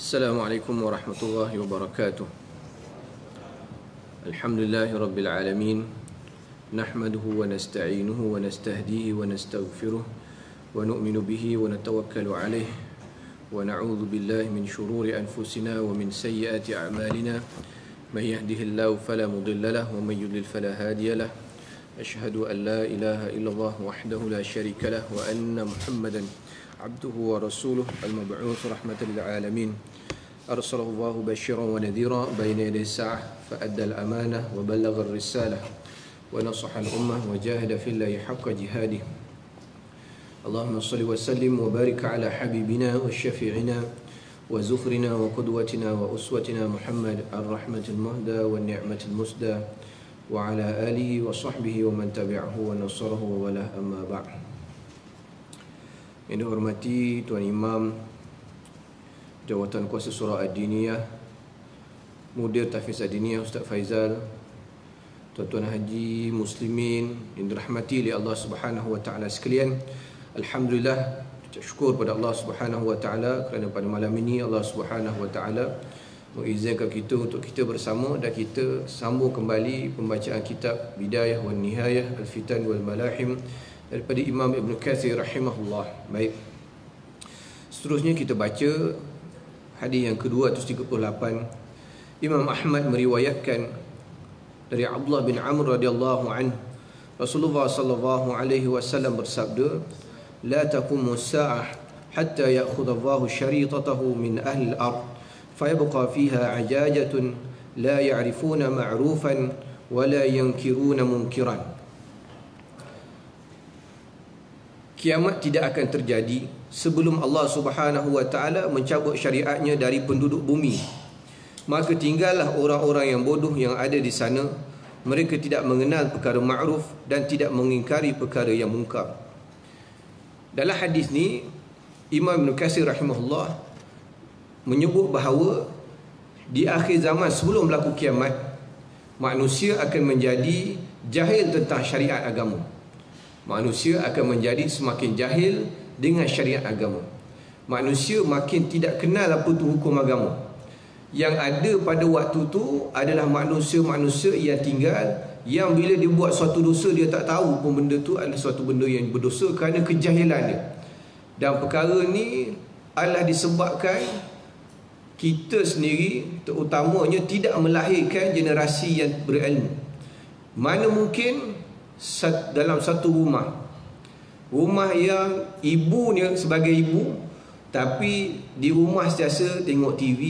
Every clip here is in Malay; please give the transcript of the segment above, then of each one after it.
Assalamualaikum warahmatullahi wabarakatuh. Alhamdulillahi rabbil alamin. Nahmaduhu wa nasta'inuhu wa nastahdihi wa nastaghfiruh wa nu'minu bihi wa natawakkalu alayh wa na'udzu billahi min shururi anfusina wa min sayyiati a'malina. May yahdihillahu fala mudilla lahu wa may yudlil fala hadiya lahu. Asyhadu an la ilaha illallah wahdahu la syarika lahu wa anna Muhammadan abduhu wa rasuluh al-mab'uts rahmatan lil alamin. Arsalahu Allahu basyiran wa nadhira bayna yaday as-sa'ah fa adda al-amanah wa ballagha ar-risalah wa nasaha al-ummah wa jahada fillahi haqqa jihadih. Allahumma shalli wa sallim wa barik ala habibina wa syafi'ina wa zufrina wa qudwatina wa uswatina Muhammad ar-rahmatil muhda wa ni'matil musda wa ala alihi wa sahbihi wa man tabi'ahu wa nasarahu wa wala amma ba'd. Yang dihormati Tuan Imam Jawatan Kuasa Surah Ad-Diniyah, Mudir Tahfiz Ad-Diniyah Ustaz Faizal, tuan-tuan haji muslimin yang dirahmati oleh Allah Subhanahu wa taala sekalian. Alhamdulillah, kita syukur pada Allah Subhanahu wa taala kerana pada malam ini Allah Subhanahu wa taala mengizinkan kita untuk kita bersama dan kita sambung kembali pembacaan kitab Bidayah wan Nihayah Al-Fitan wal Malahim daripada Imam Ibn Katsir rahimahullah. Baik. Seterusnya kita baca hadis yang ke-238. Imam Ahmad meriwayatkan dari Abdullah bin Amr radhiyallahu anhu, Rasulullah sallallahu alaihi wasallam bersabda, "La taqumu as-sa'ah hatta ya'khudha Allahu syaritatahu min ahli al-ard, fayabqa fiha ajajatun la ya'rifuna ma'rufan wa la yankiruna munkiran." Kiamat tidak akan terjadi sebelum Allah Subhanahu wa taala mencabut syariatnya dari penduduk bumi. Maka tinggallah orang-orang yang bodoh yang ada di sana. Mereka tidak mengenal perkara ma'ruf dan tidak mengingkari perkara yang mungkar. Dalam hadis ni Imam Ibn Katsir rahimahullah menyebut bahawa di akhir zaman sebelum berlaku kiamat, manusia akan menjadi jahil tentang syariat agama. Manusia akan menjadi semakin jahil dengan syariat agama. Manusia makin tidak kenal apa tu hukum agama. Yang ada pada waktu tu adalah manusia-manusia yang tinggal, yang bila dia buat suatu dosa dia tak tahu pun benda tu adalah suatu benda yang berdosa kerana kejahilan dia. Dan perkara ni adalah disebabkan kita sendiri terutamanya tidak melahirkan generasi yang berilmu. Mana mungkin dalam satu rumah yang ibunya sebagai ibu, tapi di rumah sentiasa tengok TV,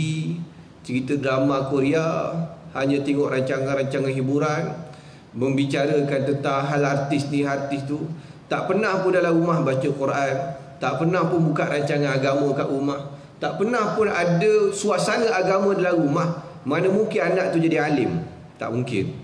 cerita drama Korea, hanya tengok rancangan-rancangan hiburan, membicarakan tentang hal artis ni artis tu, tak pernah pun dalam rumah baca Quran, tak pernah pun buka rancangan agama kat rumah, tak pernah pun ada suasana agama dalam rumah. Mana mungkin anak tu jadi alim? Tak mungkin.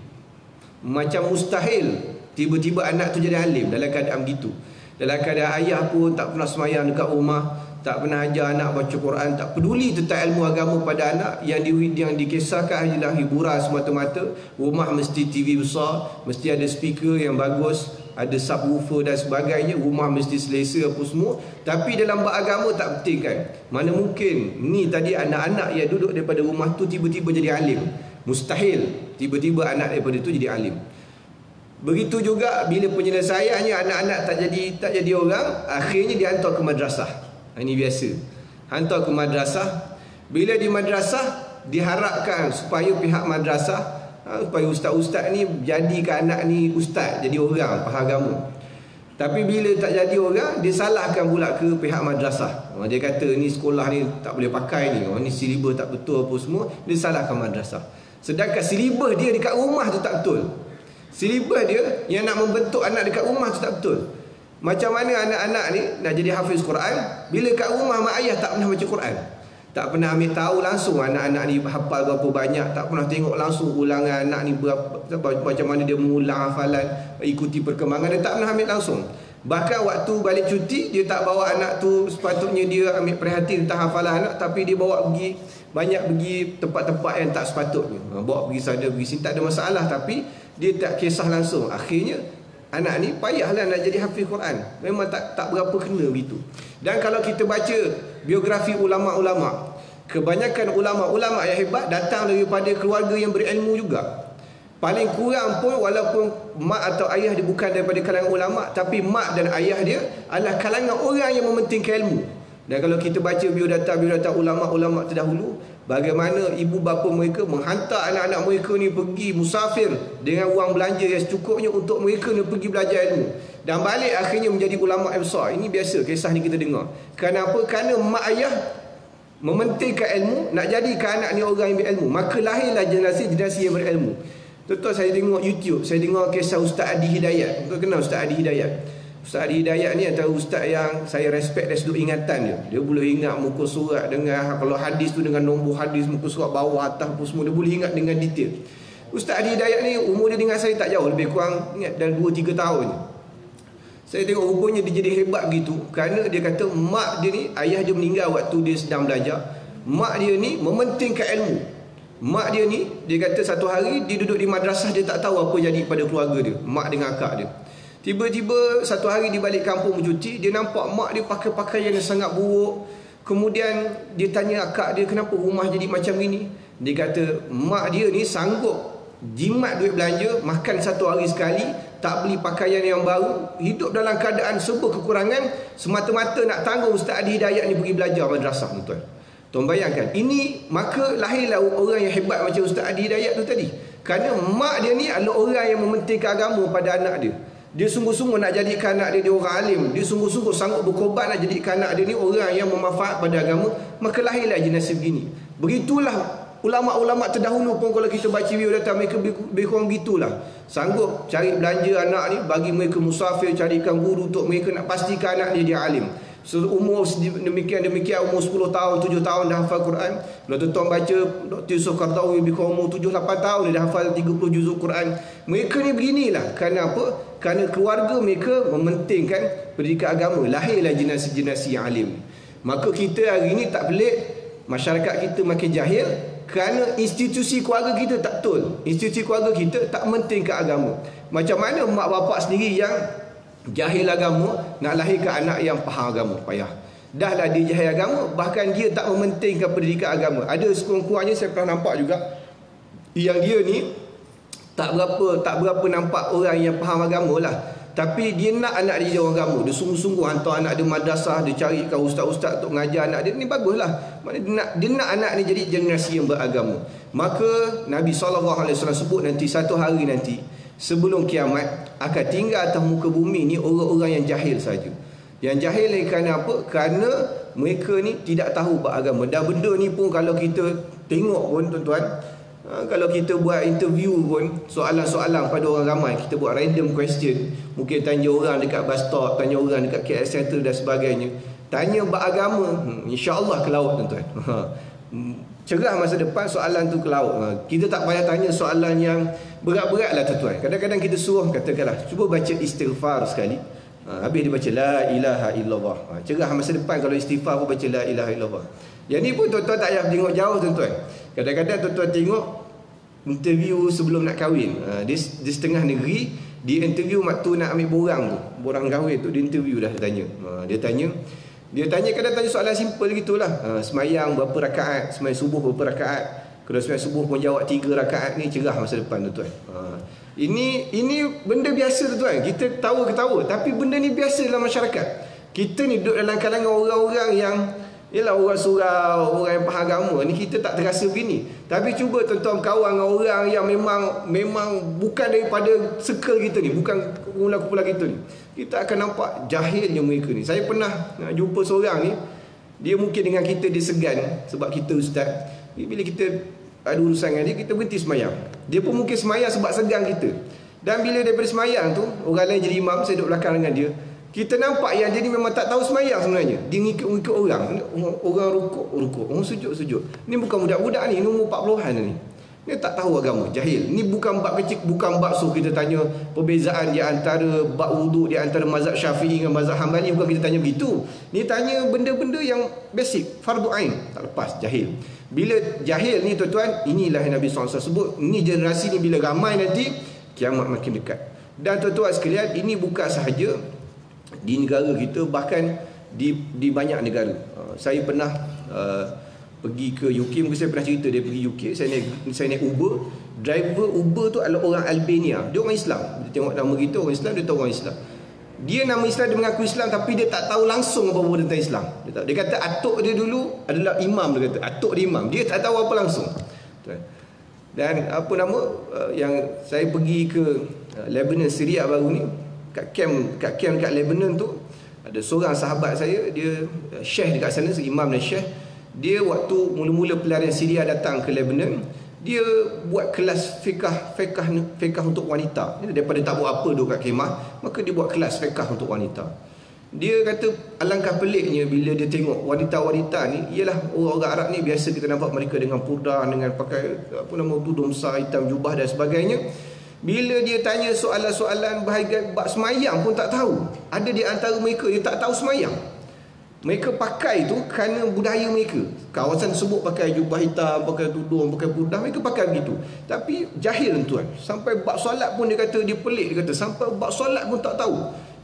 Macam mustahil tiba-tiba anak tu jadi alim dalam keadaan begitu. Dalam keadaan ayah pun tak pernah semayang dekat rumah, tak pernah ajar anak baca Quran, tak peduli tentang ilmu agama pada anak. Yang dikisahkan hanyalah hiburan semata-mata. Rumah mesti TV besar, mesti ada speaker yang bagus, ada subwoofer dan sebagainya. Rumah mesti selesa apa semua. Tapi dalam bab agama tak penting kan. Mana mungkin ni tadi anak-anak yang duduk daripada rumah tu tiba-tiba jadi alim. Mustahil tiba-tiba anak daripada tu jadi alim. Begitu juga bila penyelesaiannya anak-anak tak jadi orang, akhirnya dihantar ke madrasah. Ini biasa. Hantar ke madrasah. Bila di madrasah diharapkan supaya pihak madrasah, supaya ustaz-ustaz ni jadikan anak ni ustaz, jadi orang faham agama. Tapi bila tak jadi orang, disalahkan pula ke pihak madrasah. Dia kata ni sekolah ni tak boleh pakai ni, ni silibus tak betul apa semua, disalahkan madrasah. Sedangkan silibus dia dekat rumah tu tak betul. Silibus dia yang nak membentuk anak dekat rumah tu tak betul. Macam mana anak-anak ni nak jadi hafiz Quran bila kat rumah mak ayah tak pernah baca Quran, tak pernah ambil tahu langsung anak-anak ni hafal berapa banyak, tak pernah tengok langsung ulangan anak ni macam mana dia mengulang hafalan, ikuti perkembangan, dia tak pernah ambil langsung. Bahkan waktu balik cuti dia tak bawa anak tu, sepatutnya dia ambil perhatian tentang hafalan anak, tapi dia bawa pergi tempat-tempat yang tak sepatutnya. Bawa pergi sana pergi sini, tak ada masalah, tapi dia tak kisah langsung. Akhirnya anak ni payahlah nak jadi hafiz Quran. Memang tak berapa kena begitu. Dan kalau kita baca biografi ulama-ulama, Kebanyakan ulama-ulama yang hebat datang daripada keluarga yang berilmu juga. Paling kurang pun walaupun mak atau ayah dia bukan daripada kalangan ulama, tapi mak dan ayah dia adalah kalangan orang yang mementingkan ilmu. Dan kalau kita baca biodata ulama-ulama terdahulu, bagaimana ibu bapa mereka menghantar anak-anak mereka ni pergi musafir dengan wang belanja yang secukupnya untuk mereka ni pergi belajar ilmu, dan balik akhirnya menjadi ulama yang besar. Ini biasa, kisah ni kita dengar. Kenapa? Kerana mak ayah mementingkan ilmu, nak jadikan anak ni orang yang berilmu, maka lahirlah generasi-generasi yang berilmu. Tuan-tuan, saya tengok YouTube, saya dengar kisah Ustaz Adi Hidayat. Tuan kenal Ustaz Adi Hidayat? Ustaz Adi Hidayat ni antara ustaz yang saya respect dari sudut ingatan dia. Dia boleh ingat muka surat dengan, kalau hadis tu dengan nombor hadis, muka surat bawah, atas pun semua, dia boleh ingat dengan detail. Ustaz Adi Hidayat ni umur dia dengan saya tak jauh, lebih kurang ingat dalam 2-3 tahun. Saya tengok rupanya dia jadi hebat gitu, kerana dia kata mak dia ni, ayah dia meninggal waktu dia sedang belajar. Mak dia ni mementingkan ilmu. Mak dia ni, dia kata satu hari dia duduk di madrasah, dia tak tahu apa jadi pada keluarga dia, mak dengan akak dia. Tiba-tiba satu hari di balik kampung mencuti, dia nampak mak dia pakai pakaian yang sangat buruk. Kemudian dia tanya akak dia, kenapa rumah jadi macam ini? Dia kata mak dia ni sanggup jimat duit belanja, makan satu hari sekali, tak beli pakaian yang baru, hidup dalam keadaan serba kekurangan, semata-mata nak tanggung Ustaz Adi Hidayat ni pergi belajar madrasah, tuan. Tuan bayangkan, ini maka lahirlah orang yang hebat macam Ustaz Adi Hidayat tu tadi. Kerana mak dia ni adalah orang yang mementingkan agama pada anak dia. Dia sungguh-sungguh nak jadikan anak dia orang alim. Dia sungguh-sungguh sanggup berkorban nak jadikan anak dia ni orang yang bermanfaat pada agama. Maka lahirlah generasi begini. Begitulah ulama-ulama terdahulu pun, kalau kita baca biodata mereka lebih kurang begitulah. Sanggup cari belanja anak ni, bagi mereka musafir, carikan guru untuk mereka nak pastikan anak dia alim. Umur demikian umur 10 tahun, 7 tahun dah hafal Quran. Kalau tuan-tuan baca Dr. Yusuf Qaradawi, lebih kurang umur 7-8 tahun dia dah hafal 30 juzuk Quran. Mereka ni beginilah. Kerana apa? Kerana keluarga mereka mementingkan pendidikan agama. Lahirlah generasi-generasi yang alim. Maka kita hari ini tak pelik masyarakat kita makin jahil, kerana institusi keluarga kita tak betul. Institusi keluarga kita tak mementingkan agama. Macam mana mak bapak sendiri yang jahil agama nak lahirkan anak yang faham agama? Payah. Dahlah dia jahil agama, bahkan dia tak mementingkan pendidikan agama. Ada sekurang-kurangnya saya pernah nampak juga yang dia ni tak berapa nampak orang yang faham agama lah, tapi dia nak anak dia jadi orang agama. Dia sungguh-sungguh hantar anak dia madrasah, dia carikan ustaz-ustaz untuk mengajar anak dia. Ni baguslah. Maknanya dia nak anak ni jadi generasi yang beragama. Maka Nabi SAW sebut nanti satu hari nanti sebelum kiamat akan tinggal atas muka bumi ni orang-orang yang jahil saja. Yang jahil ni kerana apa? Kerana mereka ni tidak tahu beragama. Dan benda ni pun kalau kita tengok pun tuan-tuan, kalau kita buat interview pun, soalan-soalan pada orang ramai, kita buat random question, mungkin tanya orang dekat bus stop, tanya orang dekat KL Center dan sebagainya, tanya beragama, insya-Allah ke laut tuan-tuan. Cerah masa depan soalan tu ke laut. Kita tak payah tanya soalan yang berat-berat lah tuan-tuan. Kadang-kadang kita suruh, katakanlah, cuba baca istighfar sekali. Habis dia baca la ilaha illallah. Cerah masa depan kalau istighfar pun baca la ilaha illallah. Yang ni pun tuan-tuan tak payah tengok jauh tuan-tuan. Kadang-kadang tuan-tuan tengok interview sebelum nak kahwin. Di setengah negeri, dia interview waktu nak ambil borang kahwin tu, dia interview dah tanya. Dia tanya kadang tanya soalan simple gitulah. Semayang berapa rakaat, semayang subuh berapa rakaat. Kalau semayang subuh pun jawab 3 rakaat, ni cerah masa depan tuan-tuan. Ini benda biasa tuan-tuan. Kita ketawa-ketawa, tapi benda ni biasa dalam masyarakat. Kita ni duduk dalam kalangan orang-orang yang ialah orang surau, orang yang faham agama ni, kita tak terasa begini. Tapi cuba tuan-tuan kawan dengan orang yang memang bukan daripada circle kita ni, bukan kumpulan-kumpulan kita ni, kita akan nampak jahilnya mereka ni. Saya pernah jumpa seorang ni, dia mungkin dengan kita dia segan sebab kita ustaz. Bila kita ada urusan dengan dia, kita berhenti semayang. Dia pun mungkin semayang sebab segan kita. Dan bila daripada semayang tu, orang lain jadi imam, saya duduk belakang dengan dia, kita nampak yang dia ni memang tak tahu semayang sebenarnya. Dia ngikut orang. Orang rukuk, orang sujud. Ni bukan budak-budak ni, umur 40-an ni. Dia tak tahu agama, jahil. Ni bukan bab kecil, bukan bab suruh kita tanya perbezaan di antara bab wuduk di antara mazhab Syafi'i dengan mazhab Hambali, bukan kita tanya begitu. Ni tanya benda-benda yang basic, fardu ain, tak lepas, jahil. Bila jahil ni tuan-tuan, inilah yang Nabi SAW sebut, ni generasi ni bila ramai nanti, kiamat makin dekat. Dan tuan-tuan sekalian, ini bukan sahaja di negara kita, bahkan di banyak negara. Saya pernah pergi ke UK. Mungkin saya pernah cerita dia pergi UK. Saya naik Uber. Driver Uber tu adalah orang Albania. Dia orang Islam. Dia tengok nama kita orang Islam, dia tahu orang Islam. Dia nama Islam, dia mengaku Islam, tapi dia tak tahu langsung apa-apa tentang Islam. Dia kata atuk dia dulu adalah imam. Dia kata atuk dia imam. Dia tak tahu apa langsung. Dan apa nama yang saya pergi ke Lebanon, Syria baru ni, kat camp kat Lebanon tu, ada seorang sahabat saya, dia syekh dekat sana, imam dan syekh. Dia waktu mula-mula pelarian Syria datang ke Lebanon, dia buat kelas fiqh untuk wanita. Daripada tak buat apa duduk kat kemah, maka dia buat kelas fiqh untuk wanita. Dia kata alangkah peliknya bila dia tengok wanita-wanita ni, ialah orang Arab ni biasa kita nampak mereka dengan purdah, dengan pakai tudung besar hitam, jubah dan sebagainya. Bila dia tanya soalan-soalan bahagian bab semayang pun tak tahu. Ada di antara mereka yang tak tahu semayang. Mereka pakai tu kerana budaya mereka. Kawasan tersebut pakai jubah hitam, pakai tudung, pakai purdah, mereka pakai begitu. Tapi jahil tuan. Sampai bab solat pun dia kata dia pelik, dia kata sampai bab solat pun tak tahu.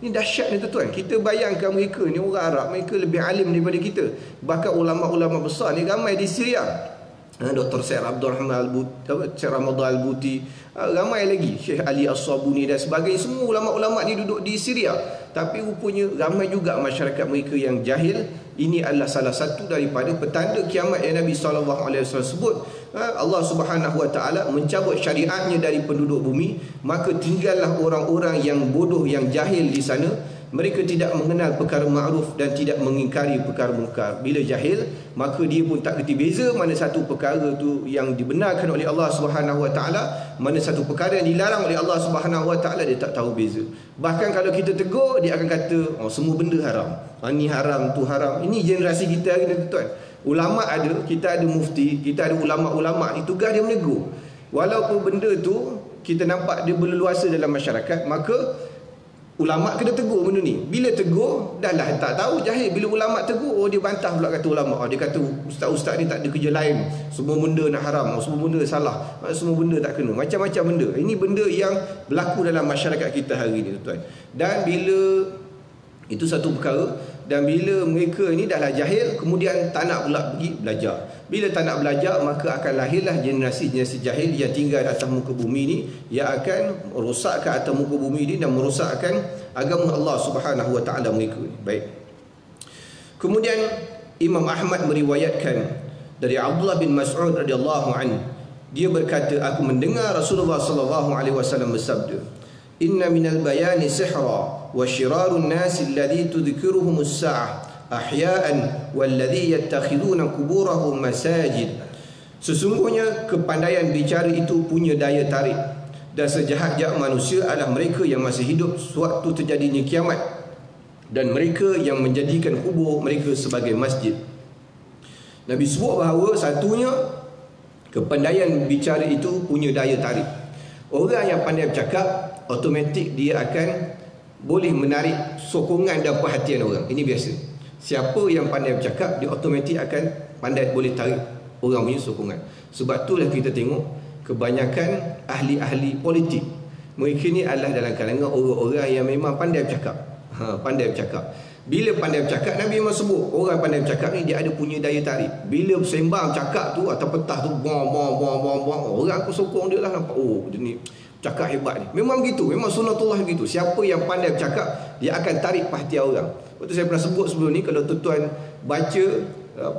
Ini dahsyat ni tuan. Kita bayangkan mereka ni orang Arab, mereka lebih alim daripada kita. Bahkan ulama-ulama besar ni ramai di Syria. Dr. Syekh Abdul Rahman Al-Buti, Syekh Ramadan Al-Buti, ramai lagi Syekh Ali As-Sabuni dan sebagainya. Semua ulama-ulama ni duduk di Syria. Tapi rupanya ramai juga masyarakat mereka yang jahil. Ini adalah salah satu daripada petanda kiamat yang Nabi SAW sebut. Allah Subhanahu Wa Taala mencabut syariatnya dari penduduk bumi, maka tinggallah orang-orang yang bodoh, yang jahil di sana. Mereka tidak mengenal perkara ma'ruf dan tidak mengingkari perkara munkar. Bila jahil, maka dia pun tak kerti beza mana satu perkara tu yang dibenarkan oleh Allah Subhanahu Wa Taala, mana satu perkara yang dilarang oleh Allah Subhanahu Wa Taala, dia tak tahu beza. Bahkan kalau kita tegur, dia akan kata, oh semua benda haram. Ni haram, tu haram. Ini generasi kita hari ni tuan. Ulama ada, kita ada mufti, kita ada ulama-ulama ni, tugas dia menegur. Walaupun benda tu kita nampak dia berleluasa dalam masyarakat, maka ulama kena tegur benda ni. Bila tegur, dah lah tak tahu, jahil. Bila ulama tegur, oh dia bantah pula kata ulama. Dia kata ustaz-ustaz ni tak ada kerja lain, semua benda nak haram, semua benda salah, semua benda tak kena, macam-macam benda. Ini benda yang berlaku dalam masyarakat kita hari ni tuan. Dan bila itu satu perkara, dan bila mereka ni dah lah jahil, kemudian tak nak pula pergi belajar. Bila tak nak belajar, maka akan lahirlah generasi-generasi jahil yang tinggal di atas muka bumi ni, yang akan merosakkan atas muka bumi ni dan merosakkan agama Allah Subhanahu Wa Taala mereka ni. Baik. Kemudian Imam Ahmad meriwayatkan dari Abdullah bin Mas'ud radhiyallahu anhu, dia berkata, aku mendengar Rasulullah sallallahu alaihi wasallam bersabda, inna minal bayani sihra wa syirarun nasi alladhi tudhkiruhumus sa'ah ahya'an walladhi yattakhiduna kuburahum masajid. Sesungguhnya kepandaian bicara itu punya daya tarik, dan sejahat-jahat manusia adalah mereka yang masih hidup sewaktu terjadinya kiamat, dan mereka yang menjadikan kubur mereka sebagai masjid. Nabi sebut bahawa satunya kepandaian bicara itu punya daya tarik. Orang yang pandai bercakap, automatik dia akan boleh menarik sokongan dan perhatian orang. Ini biasa. Siapa yang pandai bercakap, dia automatik akan pandai boleh tarik orang punya sokongan. Sebab itulah kita tengok kebanyakan ahli-ahli politik, mereka ni adalah dalam kalangan orang-orang yang memang pandai bercakap. Pandai bercakap. Bila pandai bercakap, Nabi memang sebut orang pandai bercakap ni dia ada punya daya tarik. Bila sembang cakap tu atau petah tu bong, orang aku sokong dia lah, nampak oh dia ni cakap hebat ni. Memang begitu, memang sunnatullah begitu. Siapa yang pandai bercakap, dia akan tarik perhatian orang. Waktu saya pernah sebut sebelum ni, kalau tuan-tuan baca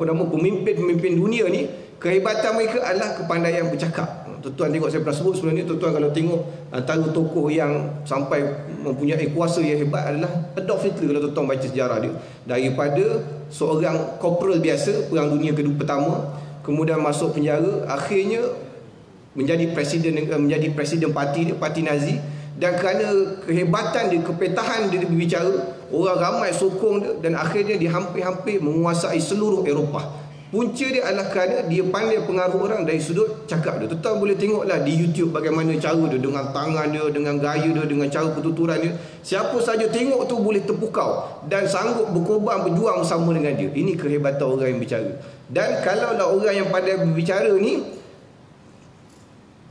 pemimpin-pemimpin dunia ni, kehebatan mereka adalah kepandaian bercakap. Tuan-tuan tengok, saya pernah sebut sebelum ni, tuan-tuan kalau tengok antara tokoh yang sampai mempunyai kuasa yang hebat adalah Adolf Hitler. Kalau tuan-tuan baca sejarah dia, daripada seorang korporal biasa Perang Dunia Kedua pertama, kemudian masuk penjara, akhirnya menjadi presiden parti Nazi. Dan kerana kehebatan dia, kepetahan dia berbicara, orang ramai sokong dia, dan akhirnya dia hampir-hampir menguasai seluruh Eropah. Punca dia adalah kerana dia pandai pengaruh orang dari sudut cakap dia. Tuan-tuan boleh tengoklah di YouTube bagaimana cara dia, dengan tangan dia, dengan gaya dia, dengan cara pertuturan dia. Siapa saja tengok tu boleh terpukau dan sanggup berkorban, berjuang bersama dengan dia. Ini kehebatan orang yang bicara. Dan kalaulah orang yang pandai berbicara ni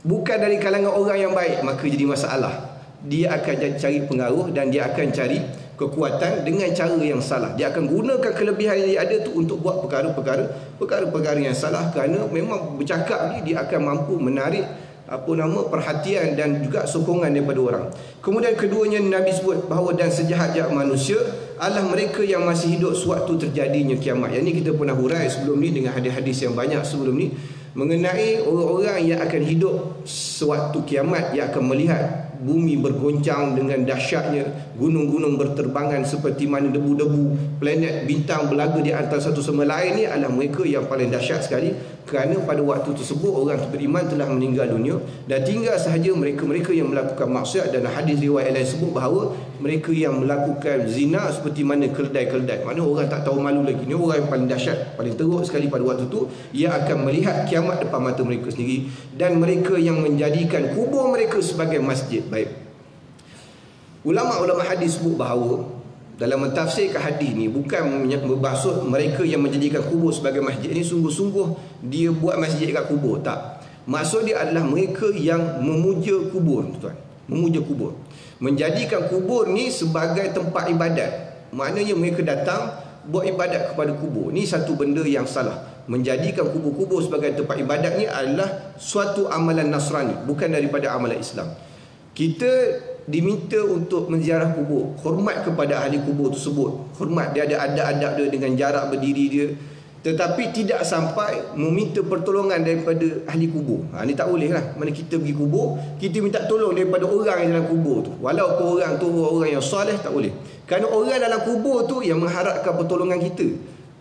bukan dari kalangan orang yang baik, maka jadi masalah. Dia akan cari pengaruh dan dia akan cari kekuatan dengan cara yang salah. Dia akan gunakan kelebihan yang dia ada tu untuk buat perkara-perkara yang salah, kerana memang bercakap ni dia akan mampu menarik perhatian dan juga sokongan daripada orang. Kemudian keduanya Nabi sebut bahawa dan sejahat-jahat manusia adalah mereka yang masih hidup sewaktu terjadinya kiamat. Yang ini kita pernah hurai sebelum ni dengan hadis-hadis yang banyak sebelum ni mengenai orang-orang yang akan hidup sewaktu kiamat, yang akan melihat bumi bergoncang dengan dahsyatnya, gunung-gunung berterbangan seperti mana debu-debu, planet, bintang berlaga di antara satu sama lain. Ni adalah mereka yang paling dahsyat sekali, kerana pada waktu tersebut orang beriman telah meninggal dunia dan tinggal sahaja mereka-mereka yang melakukan maksiat. Dan hadis riwayat lain sebut bahawa mereka yang melakukan zina seperti mana keldai-keldai, mana orang tak tahu malu lagi. Ni orang yang paling dahsyat, paling teruk sekali pada waktu tu. Ia akan melihat kiamat depan mata mereka sendiri, dan mereka yang menjadikan kubur mereka sebagai masjid. Baik, ulama-ulama hadis sebut bahawa dalam mentafsirkan hadis ni bukan bermaksud mereka yang menjadikan kubur sebagai masjid ni sungguh-sungguh dia buat masjid kat kubur, tak. Maksud dia adalah mereka yang memuja kubur, tuan. Memuja kubur, menjadikan kubur ni sebagai tempat ibadat. Maknanya mereka datang buat ibadat kepada kubur. Ni satu benda yang salah. Menjadikan kubur-kubur sebagai tempat ibadat ni adalah suatu amalan Nasrani, bukan daripada amalan Islam. Kita diminta untuk menziarah kubur, hormat kepada ahli kubur tersebut, hormat dia, ada adab-adab dia dengan jarak berdiri dia, tetapi tidak sampai meminta pertolongan daripada ahli kubur. Ni tak boleh lah. Mana kita pergi kubur, kita minta tolong daripada orang yang dalam kubur tu, walaupun orang tu orang yang soleh, tak boleh. Kerana orang dalam kubur tu yang mengharapkan pertolongan kita.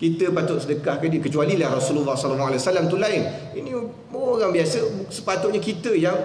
Kita patut sedekah ke dia, kecuali lah Rasulullah SAW tu lain. Ini orang biasa, sepatutnya kita yang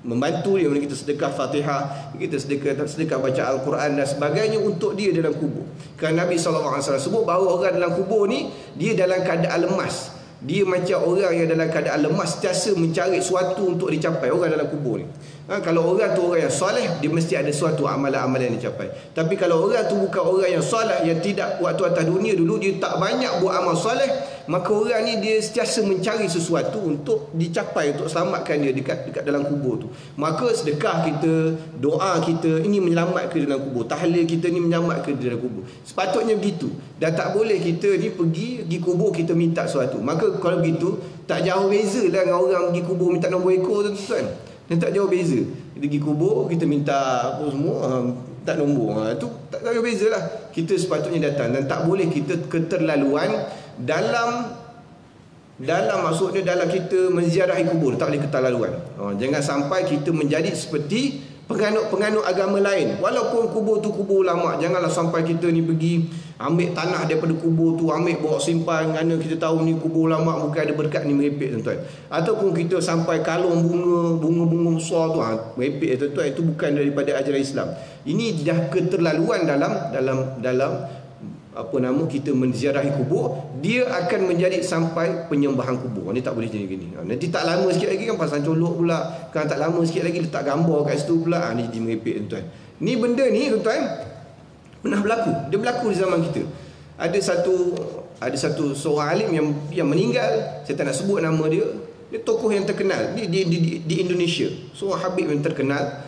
membantu dia. Kita sedekah Fatihah, kita sedekah baca Al-Quran dan sebagainya untuk dia dalam kubur. Kerana Nabi SAW sebut bahawa orang dalam kubur ni dia dalam keadaan lemas. Dia macam orang yang dalam keadaan lemas, sentiasa mencari sesuatu untuk dicapai. Orang dalam kubur ni, kalau orang tu orang yang soleh, dia mesti ada suatu amalan-amalan yang dicapai. Tapi kalau orang tu bukan orang yang soleh, yang tidak waktu atas dunia dulu dia tak banyak buat amal soleh, maka orang ni dia sentiasa mencari sesuatu untuk dicapai, untuk selamatkan dia dekat dalam kubur tu. Maka sedekah kita, doa kita ini menyelamatkan dalam kubur, tahlil kita ni menyelamatkan dalam kubur. Sepatutnya begitu. Dan tak boleh kita ni pergi kubur kita minta sesuatu. Maka kalau begitu tak jauh beza lah dengan orang pergi kubur minta nombor ekor tu, tuan. Dan tak jauh beza. Kita pergi kubur, kita minta apa semua, tak nombor. Tu tak jauh beza lah. Kita sepatutnya datang. Dan tak boleh kita keterlaluan dalam maksudnya dalam kita menziarahi kubur. Tak boleh keterlaluan. Jangan sampai kita menjadi seperti penganut agama lain. Walaupun kubur tu kubur ulama, janganlah sampai kita ni pergi ambil tanah daripada kubur tu, ambil bawa simpan, kerana kita tahu ni kubur ulama, bukan ada berkat ni, merepek tuan-tuan. Ataupun kita sampai kalung bunga besar tu, merepek tuan-tuan. Itu bukan daripada ajaran Islam. Ini dah keterlaluan dalam kita menziarahi kubur. Dia akan menjadi sampai penyembahan kubur. Ni tak boleh jadi gini. Nanti tak lama sikit lagi kan pasang colok pula, kan tak lama sikit lagi letak gambar kat situ pula. Ni jadi merepek tuan. Ni benda ni tuan pernah berlaku. Dia berlaku di zaman kita. Ada satu seorang alim yang meninggal. Saya tak nak sebut nama dia. Dia tokoh yang terkenal di Indonesia. Seorang habib yang terkenal.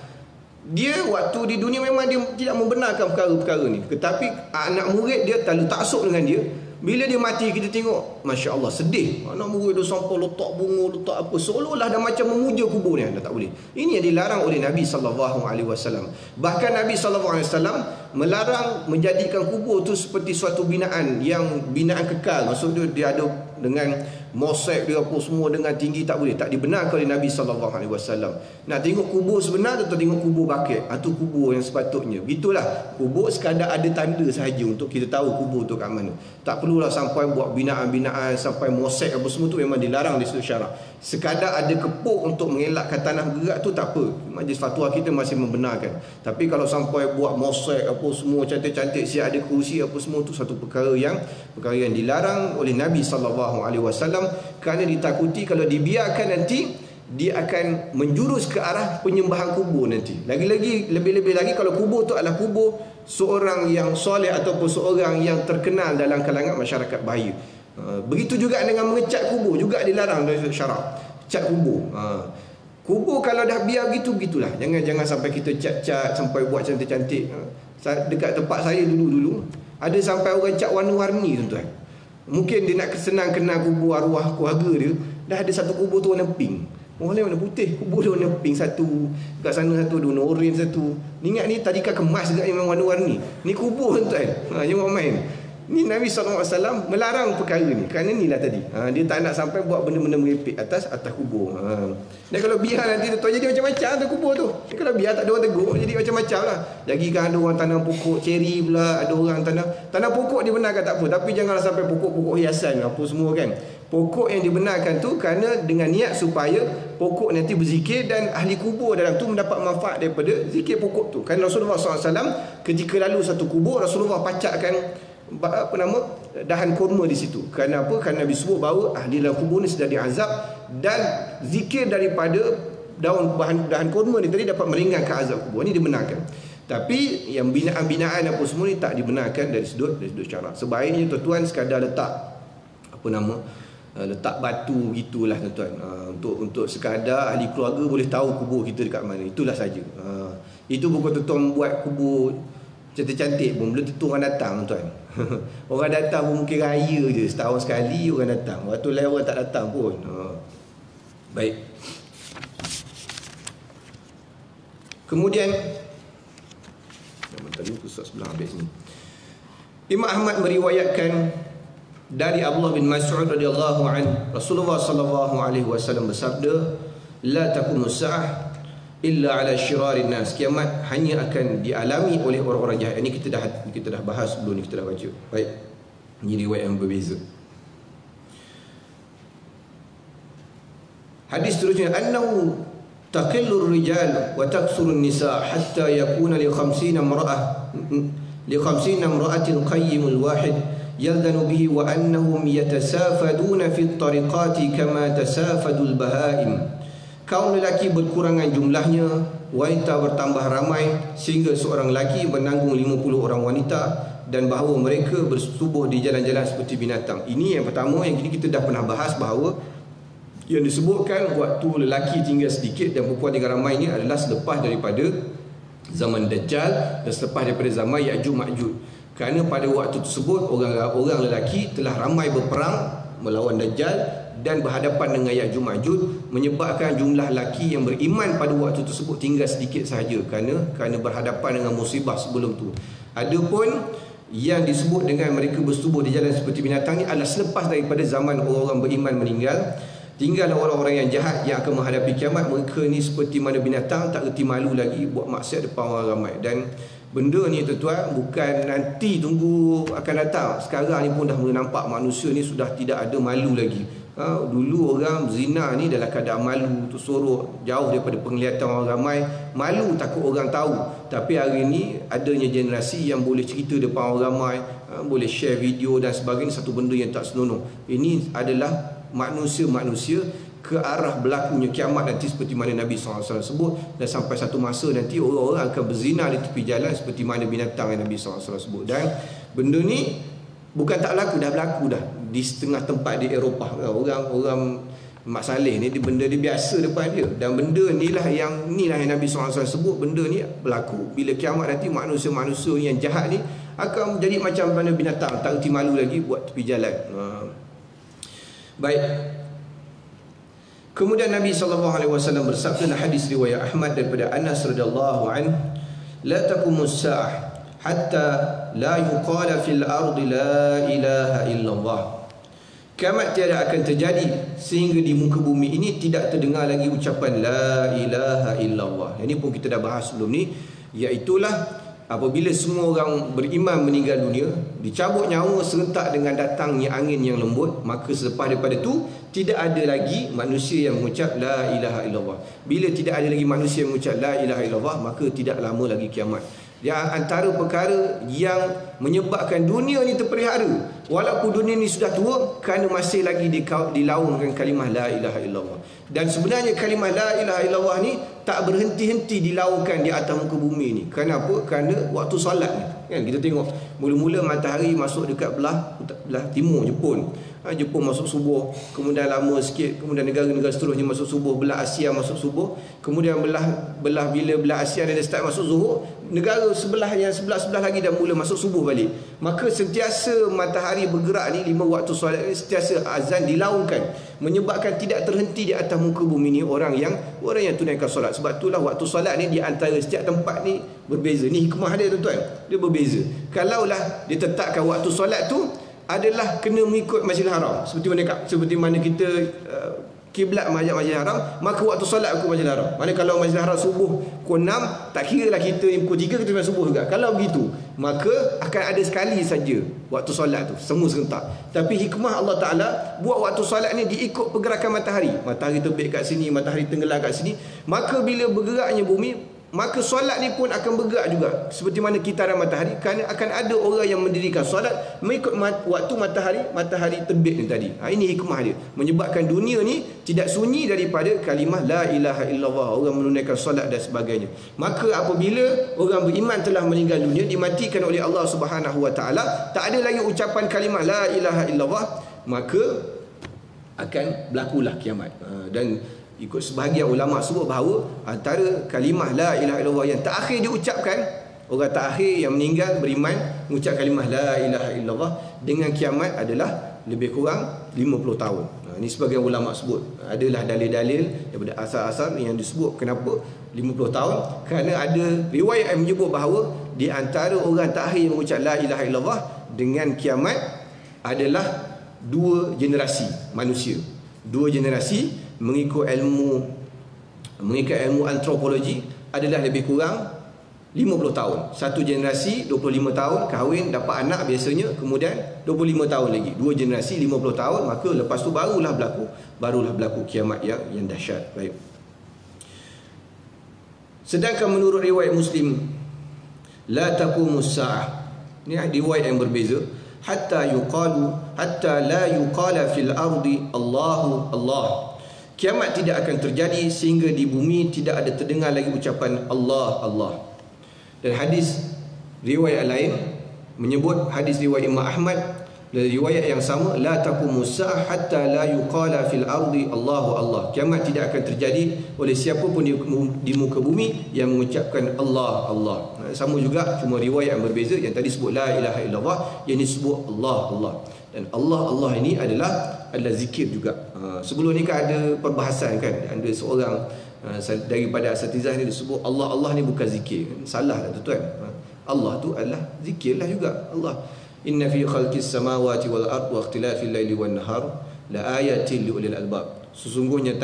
Dia waktu di dunia memang dia tidak membenarkan perkara-perkara ni, tetapi anak murid dia terlalu taksub dengan dia. Bila dia mati, kita tengok, Masya Allah, sedih. Anak murid dia sampai letak bunga, letak apa, seolah-olah dah macam memuja kubur ni. Dah tak boleh. Ini yang dilarang oleh Nabi SAW. Bahkan Nabi SAW melarang menjadikan kubur tu seperti suatu binaan kekal. Maksudnya dia ada dengan mosek dia apa semua dengan tinggi, tak boleh. Tak dibenarkan oleh Nabi SAW. Nak tengok kubur sebenar atau tengok kubur bakit, itu kubur yang sepatutnya. Begitulah. Kubur sekadar ada tanda sahaja untuk kita tahu kubur tu kat mana. Tak perlulah sampai buat binaan-binaan, sampai mosek apa semua tu memang dilarang di sudut syarak. Sekadar ada kepuk untuk mengelakkan tanah bergerak tu tak apa. Majlis fatwa kita masih membenarkan. Tapi kalau sampai buat mosek apa semua cantik-cantik, siap ada kerusi apa semua tu, satu perkara yang dilarang oleh Nabi SAW. Kerana ditakuti kalau dibiarkan nanti dia akan menjurus ke arah penyembahan kubur nanti. Lebih-lebih lagi kalau kubur tu adalah kubur seorang yang soleh ataupun seorang yang terkenal dalam kalangan masyarakat, bahaya. Begitu juga dengan mengecat kubur, juga dilarang dari syarak. Cat kubur. Kubur kalau dah biar gitu gitulah. Jangan sampai kita cat-cat sampai buat cantik-cantik. Dekat tempat saya dulu ada sampai orang cat warna-warni tuan-tuan. Mungkin dia nak senang kenal kubur arwah keluarga dia, dah ada satu kubur tu warna pink. Orang lain warna putih, kubur dia warna pink satu, dekat sana satu ada warna orange satu. Ni ingat ni tadika kemas juga memang warna-warni. Ni kubur tuan-tuan. Jangan main. Ni Nabi SAW melarang perkara ni. Kerana inilah tadi. Dia tak nak sampai buat benda-benda merepek atas kubur. Dan kalau biar nanti tuan jadi macam-macam tu kubur tu. Kalau biar tak ada orang tegur, jadi macam-macam lah. Jadi kan ada orang tanam pokok ceri pula, ada orang tanam pokok dibenarkan tak apa. Tapi janganlah sampai pokok-pokok hiasan apa semua kan. Pokok yang dibenarkan tu kerana dengan niat supaya pokok nanti berzikir dan ahli kubur dalam tu mendapat manfaat daripada zikir pokok tu. Kan Rasulullah SAW ketika lalu satu kubur, Rasulullah pacakkan dahan kurma di situ. Kerana apa? Kerana Nabi sebut bahawa ahli dalam kubur ni sedang diazab dan zikir daripada dahan kurma ni tadi dapat meringankan azab kubur. Ini dibenarkan. Tapi yang binaan-binaan apa semua ni tak dibenarkan dari sudut syarak. Sebaiknya tuan-tuan sekadar letak letak batu gitulah tuan-tuan. Untuk sekadar ahli keluarga boleh tahu kubur kita dekat mana. Itulah saja. Itu bukan tuan-tuan buat kubur cantik-cantik pun belum tentu orang datang tuan. Orang datang pun mungkin raya je, setahun sekali orang datang. Waktu lain orang tak datang pun. Baik. Kemudian tadi pusat sebelah habis ni. Imam Ahmad meriwayatkan dari Abdullah bin Mas'ud radhiyallahu anhu, Rasulullah sallallahu alaihi wasallam bersabda, "La taqumus sa'ah illa ala syirarin nas." Kiamat hanya akan dialami oleh orang-orang jahat. Ini kita dah bahas sebelum ni, kita dah baca. Baik. Ini riwayat yang berbeza. Hadis seterusnya, annahu taqillu ar-rijal wa taksuru an-nisa hatta yakuna li 50 imra'atin qayyimul wahid yaldanu bihi wa annahum yatasafaduna fi at-tariqati kama tasafadul bahaim. Kaum lelaki berkurangan jumlahnya, wanita bertambah ramai sehingga seorang lelaki menanggung 50 orang wanita, dan bahawa mereka bersetubuh di jalan-jalan seperti binatang. Ini yang pertama yang kita dah pernah bahas, bahawa yang disebutkan waktu lelaki tinggal sedikit dan perempuan tinggal ramai ini adalah selepas daripada zaman Dajjal dan selepas daripada zaman Ya'juj Ma'juj. Kerana pada waktu tersebut orang lelaki telah ramai berperang melawan Dajjal dan berhadapan dengan Ya'juj Ma'juj, menyebabkan jumlah lelaki yang beriman pada waktu tersebut tinggal sedikit sahaja kerana berhadapan dengan musibah sebelum tu. Adapun yang disebut dengan mereka bersetubuh di jalan seperti binatang ni adalah selepas daripada zaman orang-orang beriman meninggal. Tinggal orang-orang yang jahat yang akan menghadapi kiamat. Mereka ni seperti mana binatang, tak reti malu lagi buat maksiat depan orang ramai. Dan benda ni tuan-tuan bukan nanti tunggu akan datang. Sekarang ni pun dah mula nampak manusia ni sudah tidak ada malu lagi. Dulu orang zina ni dalam keadaan malu, tersorok, jauh daripada penglihatan orang ramai, malu takut orang tahu. Tapi hari ni adanya generasi yang boleh cerita depan orang ramai, boleh share video dan sebagainya, satu benda yang tak senonoh. Ini adalah manusia-manusia ke arah berlakunya kiamat nanti seperti mana Nabi SAW sebut. Dan sampai satu masa nanti orang-orang akan berzina di tepi jalan seperti mana binatang yang Nabi SAW sebut. Dan benda ni bukan tak berlaku, dah berlaku dah di setengah tempat di Eropah. Orang Mak Saleh ni benda dia biasa depan dia. Dan benda ni lah yang Nabi SAW sebut, benda ni berlaku. Bila kiamat nanti manusia-manusia yang jahat ni akan menjadi macam mana binatang, tak reti malu lagi buat tepi jalan. Baik. Kemudian Nabi SAW bersabda dalam hadis riwayat Ahmad daripada Anas radhiyallahu anhu, "La taqumus sa'ah hatta la yuqala fil ardi la ilaha illallah." Kiamat tiada akan terjadi sehingga di muka bumi ini tidak terdengar lagi ucapan la ilaha illallah. Ini pun kita dah bahas sebelum ni, iaitulah apabila semua orang beriman meninggal dunia, dicabut nyawa serentak dengan datangnya angin yang lembut, maka selepas daripada itu tidak ada lagi manusia yang mengucap la ilaha illallah. Bila tidak ada lagi manusia yang mengucap la ilaha illallah, maka tidak lama lagi kiamat. Yang antara perkara yang menyebabkan dunia ni terpelihara walaupun dunia ni sudah tua, kerana masih lagi dilaungkan kalimah la ilaha illallah. Dan sebenarnya kalimah la ilaha illallah ni tak berhenti-henti dilaungkan di atas muka bumi ni. Kerana apa? Kerana waktu solat ni kan, kita tengok Mula-mula matahari masuk dekat belah timur Jepun. Jepun masuk subuh, kemudian lama sikit, kemudian negara-negara seterusnya masuk subuh, belah Asia masuk subuh, kemudian bila belah Asia dah start masuk zuhur, negara sebelah lagi dah mula masuk subuh balik. Maka sentiasa matahari bergerak ni, 5 waktu solat ni sentiasa azan dilaungkan, menyebabkan tidak terhenti di atas muka bumi ni orang yang tunaikan solat. Sebab itulah waktu solat ni di antara setiap tempat ni berbeza. Ni hikmah dia tuan-tuan, dia berbeza. Kalaulah ditetapkan waktu solat tu adalah kena mengikut Masjidil Haram, seperti mana kita kiblat Masjidil Haram, maka waktu solat aku Masjidil Haram. Mana kalau Masjidil Haram subuh pukul 6, tak kira lah kita pukul 3 kita subuh juga. Kalau begitu, maka akan ada sekali saja waktu solat tu, semua serentak. Tapi hikmah Allah Ta'ala buat waktu solat ni diikut pergerakan matahari. Matahari terbit kat sini, matahari tenggelam kat sini. Maka bila bergeraknya bumi, maka solat ni pun akan bergerak juga seperti mana kitaran matahari, kerana akan ada orang yang mendirikan solat mengikut waktu matahari terbit ni tadi. Ini hikmah dia, menyebabkan dunia ni tidak sunyi daripada kalimah la ilaha illallah, orang menunaikan solat dan sebagainya. Maka apabila orang beriman telah meninggal dunia, dimatikan oleh Allah Subhanahu Wa Taala, tak ada lagi ucapan kalimah la ilaha illallah, maka akan berlakulah kiamat. Dan ikut sebahagian ulama sebut bahawa antara kalimah la ilaha illallah yang terakhir diucapkan, orang terakhir yang meninggal beriman mengucap kalimah la ilaha illallah dengan kiamat adalah lebih kurang 50 tahun. Ini sebagian ulama sebut. Adalah dalil-dalil daripada asal-asal yang disebut kenapa 50 tahun, kerana ada riwayat yang menyebut bahawa di antara orang terakhir yang mengucap la ilaha illallah dengan kiamat adalah 2 generasi manusia. 2 generasi mengikut ilmu antropologi adalah lebih kurang 50 tahun. Satu generasi 25 tahun kahwin dapat anak biasanya, kemudian 25 tahun lagi, 2 generasi 50 tahun, maka lepas tu barulah berlaku kiamat yang dahsyat. Baik. Sedangkan menurut riwayat Muslim, la taqumus saah. Ini riwayat yang berbeza. Hatta la yuqala fil ardi Allahu Allah. Kiamat tidak akan terjadi sehingga di bumi tidak ada terdengar lagi ucapan Allah Allah. Dan hadis riwayat lain menyebut, hadis riwayat Imam Ahmad, dari riwayat yang sama, la taqumus saah hatta la yuqala fil ardi Allahu Allah. Kiamat tidak akan terjadi oleh siapa pun di muka bumi yang mengucapkan Allah Allah. Sama juga, cuma riwayat yang berbeza. Yang tadi sebut la ilaha illallah, yang ini sebut Allah Allah. Dan Allah Allah ini adalah zikir juga. Sebelum ni kan ada perbahasan kan, ada seorang daripada asatizah ni disebut Allah Allah ni bukan zikir. Salah lah tuan. Allah tu adalah zikir lah juga. Allah, inna fi khalqis samawati wal ard wa ikhtilafil laili wan nahar la ayatin li ulil albab. Sesungguhnya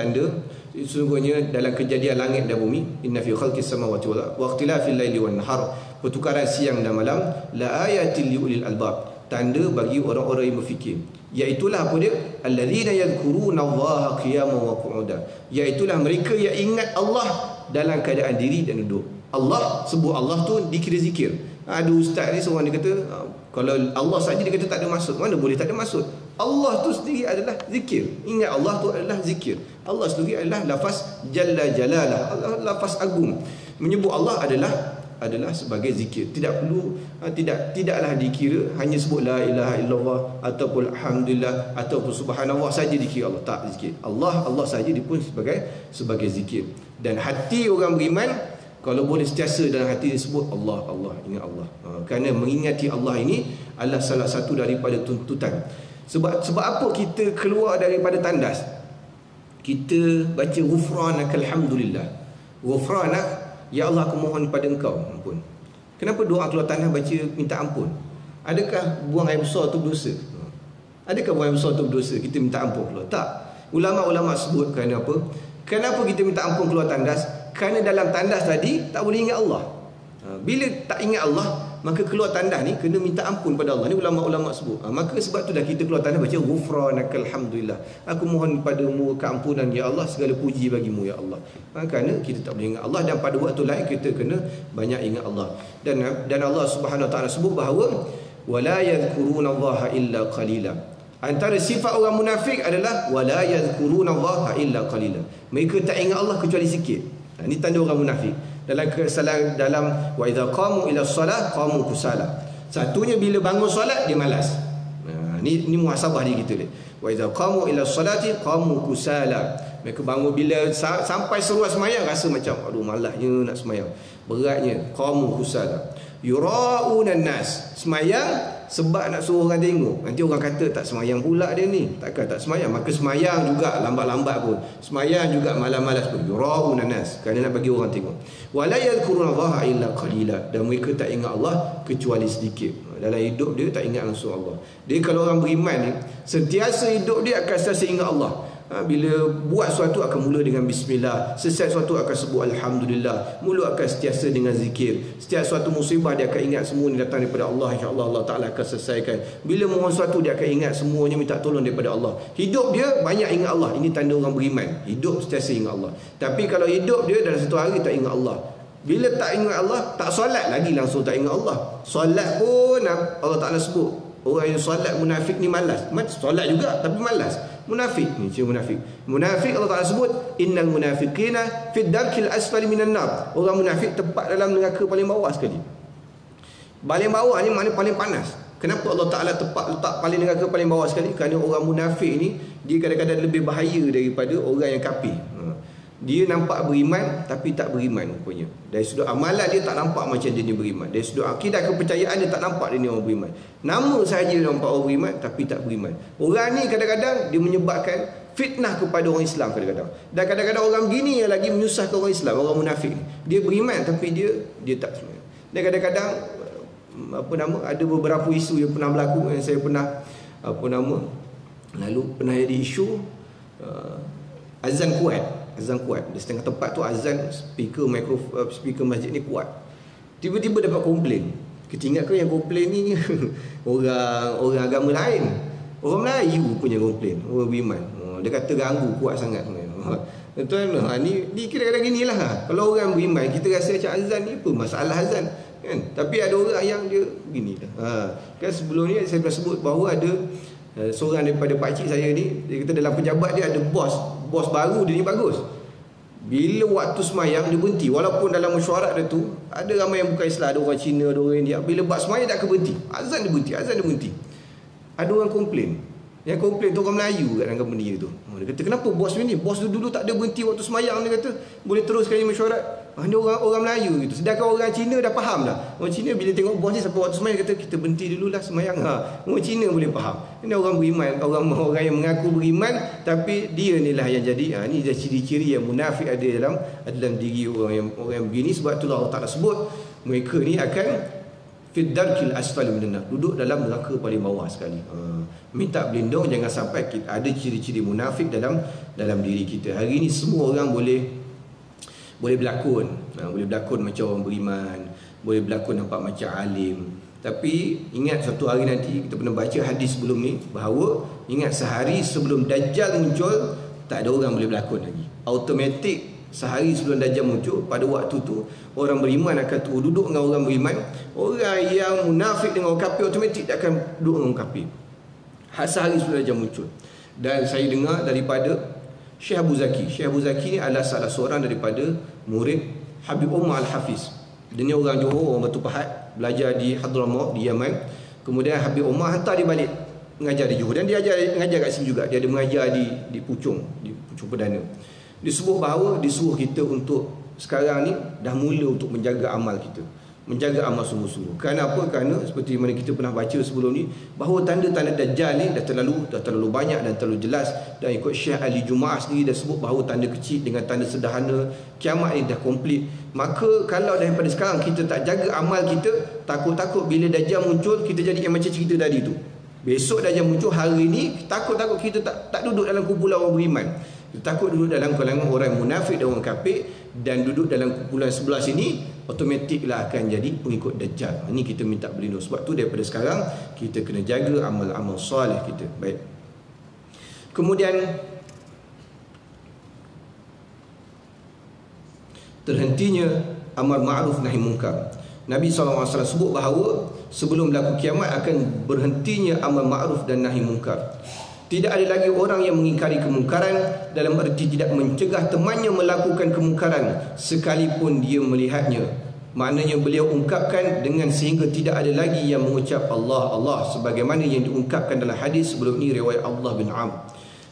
dalam kejadian langit dan bumi, inna fi khalqis samawati wal ard wa ikhtilafil laili wan nahar, pertukaran siang dan malam, la ayatin li ulil albab, tanda bagi orang-orang yang berfikir. Iaitulah apa dia? Allazina yadhkuruna Allaha qiyaman wa qu'udan. Iaitulah mereka yang ingat Allah dalam keadaan diri dan duduk. Allah, sebut Allah tu dikira zikir. Ada ustaz ni seorang dia kata, kalau Allah saja dia kata tak ada maksud. Mana boleh tak ada maksud? Allah tu sendiri adalah zikir. Ingat Allah tu adalah zikir. Allah sendiri adalah lafaz jalla jalalah, lafaz agung. Menyebut Allah adalah sebagai zikir. Tidaklah dikira hanya sebut la ilaha illallah ataupun alhamdulillah ataupun subhanallah saja dikira Allah. Tak, zikir Allah saja dia pun sebagai zikir. Dan hati orang beriman kalau boleh sentiasa dalam hati disebut Allah Allah, ingat Allah. Kerana mengingati Allah ini adalah salah satu daripada tuntutan. Sebab apa kita keluar daripada tandas? Kita baca ghufranak alhamdulillah. Ghufranak, ya Allah aku mohon pada engkau ampun. Kenapa doa keluar tandas baca minta ampun? Adakah buang air besar tu berdosa? Adakah buang air besar tu berdosa kita minta ampun keluar? Tak. Ulama-ulama sebut kerana apa? Kenapa kita minta ampun keluar tandas? Kerana dalam tandas tadi tak boleh ingat Allah. Bila tak ingat Allah, maka keluar tandas ni kena minta ampun pada Allah. Ni ulama-ulama sebut. Maka sebab tu dah kita keluar tandas baca ghufranakal hamdulillah. Aku mohon padamu keampunan ya Allah, segala puji bagimu ya Allah. Kerana kita tak boleh ingat Allah, dan pada waktu lain kita kena banyak ingat Allah. Dan Allah Subhanahu Wa Taala sebut bahawa wala yadhkurunallaha illa qalila. Antara sifat orang munafik adalah wala yadhkurunallaha illa qalila. Mereka tak ingat Allah kecuali sikit. Ini tanda orang munafik. Dalam wa idza qamu ila shalah qamu kusala. Satunya bila bangun solat dia malas. Ni muhasabah dia gitu dia. Wa idza qamu ila salati qamu kusala. Mereka bangun bila sampai seruan sembahyang rasa macam aduh malasnya nak sembahyang. Beratnya, qamu kusala. Yura'una nas. Sembahyang sebab nak suruh orang tengok. Nanti orang kata tak sembahyang pula dia ni. Takkan tak sembahyang. Maka sembahyang juga lambat-lambat pun. Sembahyang juga malas-malas pun. Yura'una nas. Kerana nak bagi orang tengok. Wa la yadhkurunallaha illa qalila. Dan mereka tak ingat Allah kecuali sedikit. Dalam hidup dia tak ingat langsung Allah. Dia kalau orang beriman ni, sentiasa hidup dia akan sentiasa ingat Allah. Bila buat sesuatu akan mula dengan bismillah, selesai sesuatu akan sebut alhamdulillah, mula akan sentiasa dengan zikir. Setiap suatu musibah dia akan ingat semua ni datang daripada Allah, insya-Allah Allah Taala akan selesaikan. Bila mohon sesuatu dia akan ingat semuanya minta tolong daripada Allah. Hidup dia banyak ingat Allah. Ini tanda orang beriman. Hidup sentiasa ingat Allah. Tapi kalau hidup dia dalam satu hari tak ingat Allah, bila tak ingat Allah, tak solat lagi langsung tak ingat Allah. Solat pun Allah Taala sebut orang yang solat munafik ni malas. Solat juga tapi malas. Munafik ni ciri munafik. Munafik Allah Taala sebut innal munafiqina fid darkil asfali minan nar. Orang munafik tepat dalam neraka paling bawah sekali. Paling bawah ni maknanya paling panas. Kenapa Allah Taala letak paling neraka paling bawah sekali? Kerana orang munafik ni dia kadang-kadang lebih bahaya daripada orang yang kafir. Dia nampak beriman tapi tak beriman rupanya. Dari sudut amalan dia tak nampak macam dia ni beriman. Dari sudut akidah kepercayaan dia tak nampak dia ni orang beriman. Nama sahaja dia nampak orang beriman tapi tak beriman. Orang ni kadang-kadang dia menyebabkan fitnah kepada orang Islam kadang-kadang. Dan kadang-kadang orang begini yang lagi menyusahkan orang Islam, orang munafik ni. Dia beriman tapi dia tak beriman. Dan kadang-kadang ada beberapa isu yang pernah berlaku yang saya pernah lalu pernah ada isu azan kuat. Di setengah tempat tu azan speaker masjid ni kuat. Tiba-tiba dapat komplain. Kita ingat yang komplain ni orang agama lain. Orang Melayu punya komplain, orang beriman. Dia kata ganggu kuat sangat. Tuan, ni kira-kira ginilah. Kalau orang beriman kita rasa macam azan ni apa masalah azan kan? Tapi ada orang yang dia begini kan sebelum ni saya pernah sebut bahawa ada seorang daripada pakcik saya ni, dia kata dalam pejabat dia ada bos baru dia ni bagus. Bila waktu semayang dia berhenti, walaupun dalam mesyuarat dia tu ada ramai yang bukan Islam, ada orang Cina, ada orang India. Bila buat semayang dia akan berhenti, azan dia berhenti. Ada orang komplain. Yang komplain tu orang Melayu kat dalam company dia tu. Dia kata kenapa bos ni? Bos tu dulu tak ada berhenti waktu semayang, dia kata boleh teruskan ni mesyuarat. Ini orang Melayu gitu. Sedangkan orang Cina dah faham dah. Orang Cina bila tengok bos ni sampai waktu semayang kata kita berhenti dululah semayang. Orang Cina boleh faham. Ini orang beriman, orang yang mengaku beriman tapi dia ni lah yang jadi ni dah ciri-ciri yang munafik ada dalam diri orang yang begini. Sebab itulah Allah Taala sebut mereka ni akan fid darkil asfali minan nar, duduk dalam neraka paling bawah sekali. Minta berlindung jangan sampai kita ada ciri-ciri munafik dalam diri kita. Hari ini semua orang boleh berlakon. Boleh berlakon macam orang beriman, boleh berlakon nampak macam alim. Tapi ingat satu hari nanti, kita pernah baca hadis sebelum ni bahawa ingat sehari sebelum Dajjal muncul tak ada orang boleh berlakon lagi. Automatik sehari sebelum Dajjal muncul, pada waktu tu orang beriman akan duduk dengan orang beriman. Orang yang munafik dengan orang kafir automatik dia akan duduk dengan orang kafir. Sehari sebelum Dajjal muncul. Dan saya dengar daripada Syekh Abu Zaki. Syekh Abu Zaki ni adalah salah seorang daripada murid Habib Umar Al-Hafiz. Dia ni orang Johor, orang Batu Pahat, belajar di Hadramaut di Yaman. Kemudian Habib Umar hantar dia balik mengajar di Johor, dan dia mengajar kat sini juga. Dia ada mengajar di Puchong Perdana. Dia sebut bahawa disuruh kita untuk sekarang ni dah mula untuk menjaga amal kita, menjaga amal sungguh-sungguh. Kerana apa? Kerana seperti mana kita pernah baca sebelum ni bahawa tanda-tanda Dajjal ni dah terlalu banyak dan terlalu jelas. Dan ikut Syekh Ali Jumaah sendiri dah sebut bahawa tanda kecil dengan tanda sederhana kiamat ni dah komplit. Maka kalau daripada sekarang kita tak jaga amal kita, takut-takut bila Dajjal muncul kita jadi yang macam cerita tadi tu. Besok Dajjal muncul, hari ni takut-takut kita tak duduk dalam kumpulan orang beriman. Kita takut duduk dalam kalangan orang munafik dan orang kafir, dan duduk dalam kumpulan sebelah sini automatiklah akan jadi pengikut Dajjal. Ini kita minta berlindung. Sebab tu daripada sekarang kita kena jaga amal-amal soleh kita. Baik. Kemudian terhentinya amar ma'ruf nahi munkar. Nabi SAW sebut bahawa sebelum berlaku kiamat akan berhentinya amar ma'ruf dan nahi munkar. Tidak ada lagi orang yang mengingkari kemungkaran dalam erti tidak mencegah temannya melakukan kemungkaran sekalipun dia melihatnya. Maknanya beliau ungkapkan dengan sehingga tidak ada lagi yang mengucap Allah Allah sebagaimana yang diungkapkan dalam hadis sebelum ni riwayat Abdullah bin Amr.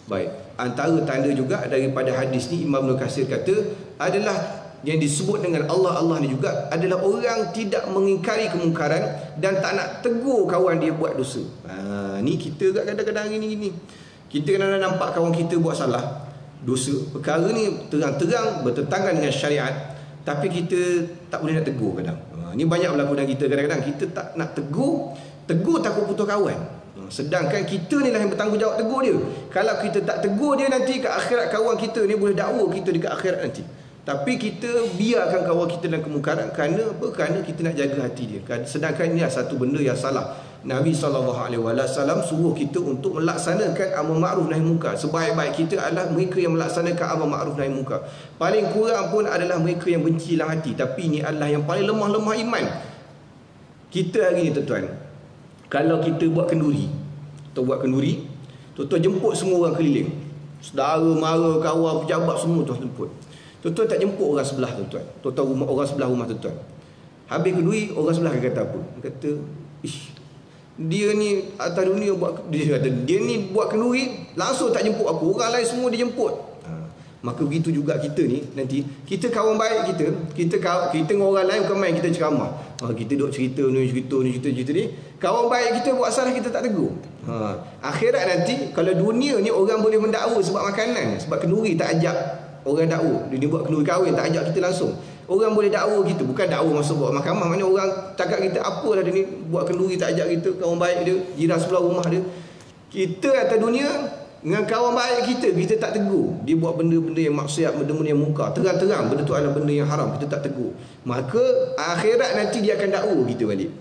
Baik, antara tanda juga daripada hadis ni Imam Ibn Katsir kata adalah yang disebut dengan Allah Allah ni juga adalah orang tidak mengingkari kemungkaran dan tak nak tegur kawan dia buat dosa. Ni kita kadang-kadang gini. Kita kadang-kadang nampak kawan kita buat salah, dosa, perkara ni terang-terang bertentangan dengan syariat, tapi kita tak boleh nak tegur kadang. Ni banyak berlaku dalam kita, kadang-kadang kita tak nak tegur takut putus kawan. Sedangkan kita ni lah yang bertanggungjawab tegur dia. Kalau kita tak tegur dia, nanti ke akhirat kawan kita ni boleh dakwa kita dekat akhirat nanti. Tapi kita biarkan kawan kita dalam kemungkaran. Kerana apa? Kerana kita nak jaga hati dia. Sedangkan ini satu benda yang salah. Nabi SAW suruh kita untuk melaksanakan amar ma'ruf nahi munkar. Sebaik-baik kita adalah mereka yang melaksanakan amar ma'ruf nahi munkar. Paling kurang pun adalah mereka yang benci dalam hati. Tapi ini adalah yang paling lemah-lemah iman. Kita hari ni tuan-tuan, kalau kita buat kenduri, tuan-tuan jemput semua orang keliling, saudara, mara, kawan, pejabat, semua tuan jemput. Tuan-tuan tak jemput orang sebelah tuan-tuan. Tuan-tuan rumah, orang sebelah rumah tuan-tuan. Habis kenduri, orang sebelah kata apa? Kata, dia ni atas dunia dia ni buat kenduri, langsung tak jemput aku. Orang lain semua dia jemput. Maka begitu juga kita ni, nanti kita kawan baik kita dengan orang lain bukan main kita ceramah. Kita duk cerita ni. Kawan baik kita buat salah, kita tak tegur. Akhirat nanti, kalau dunia ni orang boleh mendakwa sebab makanan, sebab kenduri tak ajak orang dakwa, dia buat kenduri kahwin tak ajak kita langsung, orang boleh dakwa kita. Bukan dakwa masuk buat mahkamah, maknanya orang cakap kita apalah dia ni buat kenduri tak ajak kita, kawan baik dia, jiran sebelah rumah dia. Kita atas dunia dengan kawan baik kita tak tegur, dia buat benda-benda yang maksiat, benda-benda yang munkar, terang-terang benda tu adalah benda yang haram, kita tak tegur, maka akhirat nanti dia akan dakwa kita balik.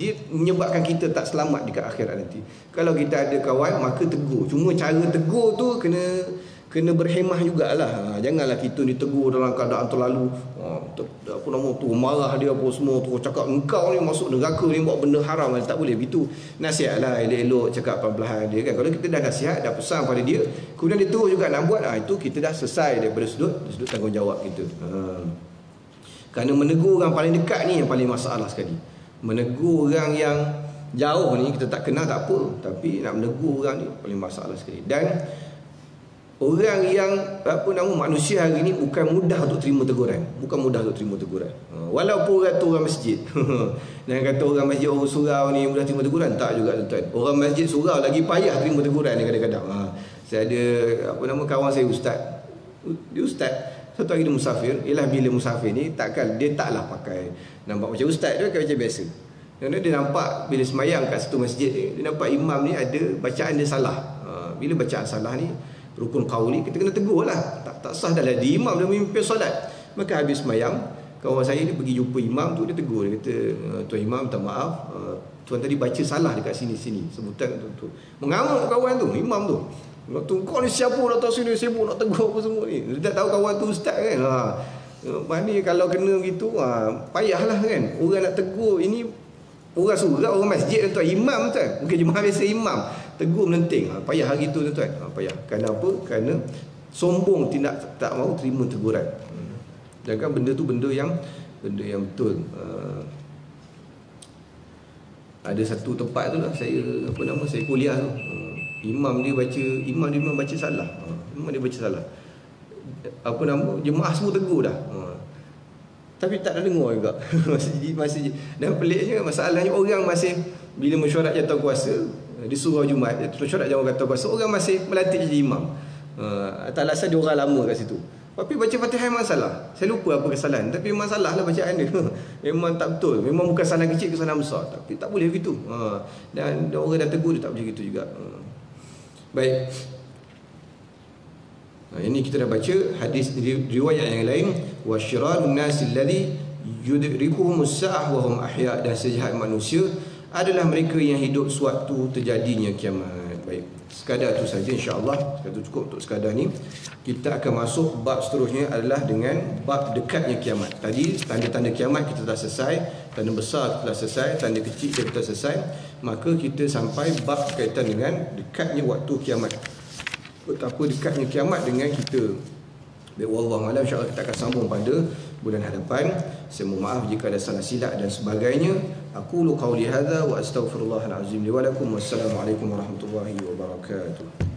Dia menyebabkan kita tak selamat dekat akhirat nanti. Kalau kita ada kawan, maka tegur. Cuma cara tegur tu kena berhemah jugalah. Janganlah kita ni tegur dalam keadaan terlalu marah dia apa semua tu, cakap engkau ni masuk neraka ni buat benda haram. Tak boleh begitu. Nasihatlah elok-elok, cakap pelan-pelan dia kan. Kalau kita dah nasihat, dah pesan pada dia, kemudian dia terus juga nak buat, itu kita dah selesai daripada sudut tanggungjawab kita. Kerana menegur orang paling dekat ni yang paling masalah sekali. Menegur orang yang jauh ni kita tak kenal tak apa, tapi nak menegur orang ni paling masalah sekali. Dan orang yang manusia hari ni bukan mudah untuk terima teguran. Walaupun orang tu orang masjid. Dan kata orang masjid orang surau ni mudah terima teguran, tak juga tuan-tuan. Orang masjid surau lagi payah terima teguran ni kadang-kadang. Saya ada kawan saya ustaz. Dia ustaz. Satu hari dia musafir. Ialah bila musafir ni dia taklah pakai nampak macam ustaz, dia pakai macam biasa. Dan dia nampak bila semayang kat satu masjid dia nampak imam ni ada bacaan dia salah. Bila bacaan salah ni rukun qauli, kita kena tegur lah. Tak sah dah lah, di imam dia memimpin solat. Maka habis semayang, kawan saya ni pergi jumpa imam tu, dia tegur, dia kata, tuan imam minta maaf, tuan tadi baca salah dekat sini sebutan tu. Mengamuk kawan tu, imam tu. Kau ni siapa datang sini sibuk nak tegur apa semua ni. Dia tak tahu kawan tu ustaz kan. Mana kalau kena gitu, payahlah kan. Orang nak tegur, ini orang surau, orang masjid tuan, imam tuan. Bukan jemaah biasa, imam. Tegur melenting. Payah hari tu tuan. Payah. Kerana apa? Kerana sombong, tak mahu terima teguran. Jangan benda tu benda yang betul. Ada satu tempat tu lah saya kuliah tu. Imam dia baca salah. Jemaah semua tegur dah. Tapi tak ada dengar juga. masih dan peliknya masalahnya orang masih bila mesyuarat jatuh kuasa di surau Jumaat, mesyuarat jatuh kuasa, orang masih melantik jadi imam. Tak alasan dia orang lama kat situ. Tapi baca Fatihah memang salah. Saya lupa apa kesalahan, tapi memang salah lah bacaan dia. Memang tak betul. Memang bukan kesalahan kecil, kesalahan besar. Tapi tak boleh begitu. Dan orang dah tegur dia tak boleh begitu juga. Baik. Ini kita dah baca hadis riwayat yang lain, wasyirarun nasi alladhi yudrikuhumus sa'ah wa hum ahya, dan sejahat manusia adalah mereka yang hidup suatu terjadinya kiamat. Baik, sekadar itu saja insya-Allah. Sekadar itu cukup untuk sekadar ni. Kita akan masuk bab seterusnya adalah dengan bab dekatnya kiamat. Tadi tanda-tanda kiamat kita dah selesai, tanda besar kita dah selesai, tanda kecil kita dah selesai. Maka kita sampai bab berkaitan dengan dekatnya waktu kiamat. Betapa dekatnya kiamat dengan kita. Baik, wallahu alam, insya-Allah kita akan sambung pada bulan hadapan. Saya mohon maaf jika ada salah silap dan sebagainya. Aqulu qauli hadza wa astaghfirullahal azim li wa lakum. Wassalamualaikum warahmatullahi wabarakatuh.